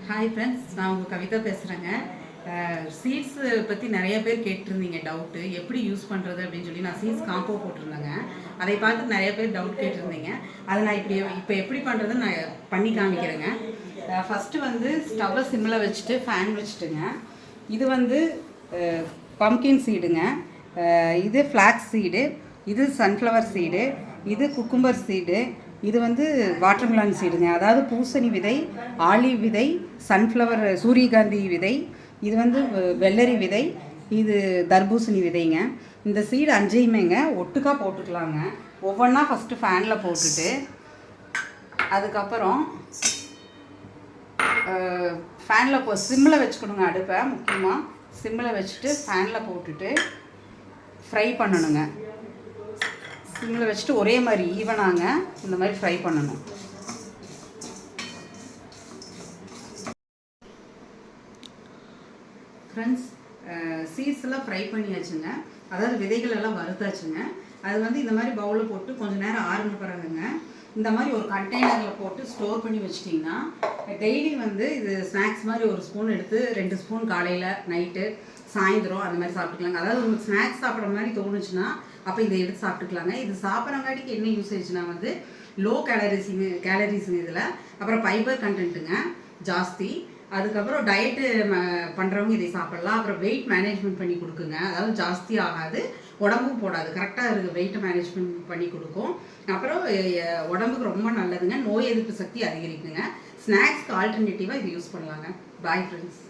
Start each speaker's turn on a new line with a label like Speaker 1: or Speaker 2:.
Speaker 1: Hi friends, நான் உங்கள் கவிதா பேசுகிறேங்க. சீட்ஸ் பற்றி நிறைய பேர் கேட்டிருந்தீங்க டவுட்டு, எப்படி யூஸ் பண்ணுறது அப்படின்னு சொல்லி நான் சீட்ஸ் காம்போ போட்டிருந்தேங்க. அதை பார்த்து நிறைய பேர் டவுட் கேட்டிருந்தீங்க. அதை நான் இப்போ எப்படி பண்ணுறதுன்னு நான் பண்ணி காமிக்கிறேங்க. ஃபஸ்ட்டு வந்து ஸ்டவ்வை சிம்மில் வச்சுட்டு ஃபேன் வச்சுட்டுங்க. இது வந்து பம்கின் சீடுங்க, இது ஃப்ளாக்ஸ் சீடு, இது சன்ஃப்ளவர் சீடு, இது குக்கும்பர் சீடு, இது வந்து வாட்டர்மெலன் சீடுங்க, அதாவது பூசணி விதை, ஆலிவ் விதை, சன்ஃப்ளவர் சூரியகாந்தி விதை, இது வந்து வெள்ளரி விதை, இது தர்பூசணி விதைங்க. இந்த சீடு அஞ்சையுமேங்க ஒட்டுக்காக போட்டுக்கலாங்க. ஒவ்வொன்றா ஃபஸ்ட்டு ஃபேனில் போட்டுட்டு அதுக்கப்புறம் ஃபேனில் சிம்மில் வச்சுக்கணுங்க. அடுப்பை முக்கியமாக சிம்மில் வச்சுட்டு ஃபேனில் போட்டுட்டு ஃப்ரை பண்ணணுங்க. சிம்மில் வச்சுட்டு ஒரே மாதிரி ஈவனாங்க இந்த மாதிரி ஃப்ரை பண்ணணும். ஃப்ரெண்ட்ஸ், சீட்ஸ் எல்லாம் ஃப்ரை பண்ணியாச்சுங்க, அதாவது விதைகள் எல்லாம் வறுத்தாச்சுங்க. அது வந்து இந்த மாதிரி பவுலில் போட்டு கொஞ்சம் நேரம் ஆறுன பிறகுங்க இந்த மாதிரி ஒரு கண்டெய்னரில் போட்டு ஸ்டோர் பண்ணி வச்சிட்டிங்கன்னா டெய்லி வந்து இது ஸ்நாக்ஸ் மாதிரி ஒரு ஸ்பூன் எடுத்து 2 ஸ்பூன் காலையில், நைட்டு, சாயந்தரம் அந்த மாதிரி சாப்பிட்டுக்கலாங்க. அதாவது உங்களுக்கு ஸ்நாக்ஸ் சாப்பிட்ற மாதிரி தோணுச்சுன்னா அப்போ இதை எடுத்து சாப்பிட்டுக்கலாங்க. இது சாப்பிட்றங்காட்டிக்கு என்ன யூசேஜ்னா வந்து லோ கேலரிஸுங்க இதில், அப்புறம் ஃபைபர் கண்டென்ட்டுங்க ஜாஸ்தி. அதுக்கப்புறம் டயட்டு பண்ணுறவங்க இதை சாப்பிட்லாம். அப்புறம் வெயிட் மேனேஜ்மெண்ட் பண்ணி கொடுக்குங்க, அதாவது ஜாஸ்தி ஆகாது, உடம்பும் போடாது, கரெக்டாக இருக்குது, வெயிட்டை மேனேஜ்மெண்ட் பண்ணி கொடுக்கும். அப்புறம் உடம்புக்கு ரொம்ப நல்லதுங்க, நோய் எதிர்ப்பு சக்தி அதிகரிக்குங்க. ஸ்நாக்ஸ்க்கு ஆல்டர்னேட்டிவாக இது யூஸ் பண்ணலாங்க. Bye friends.